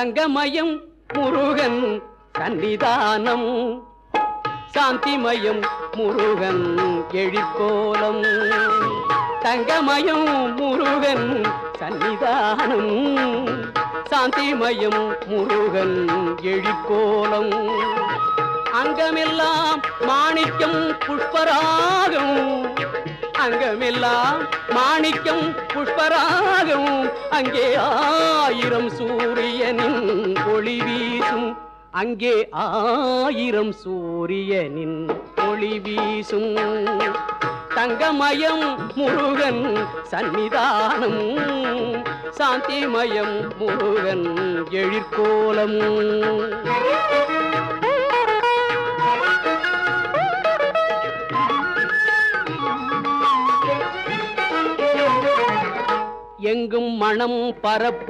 தங்கமயம் முருகன் சன்னிதானம் சாந்திமயம் முருகன் எழிற்கோலம் தங்கமயம் முருகன் சன்னிதானம் சாந்திமயம் முருகன் எழிற்கோலம் அங்கமெல்லாம் மாணிக்கம் புஷ்பராகம் அங்கமெல்லாம் மாணிக்கம் புஷ்பராகம் அங்கே ஆயிரம் சூரியனின் ஒளி வீசும் அங்கே ஆயிரம் சூரியனின் ஒளி வீசும் தங்கமயம் முருகன் சன்னிதானம் சாந்திமயம் முருகன் எழிற்கோலம் எங்கும் மனம் பரப்பும்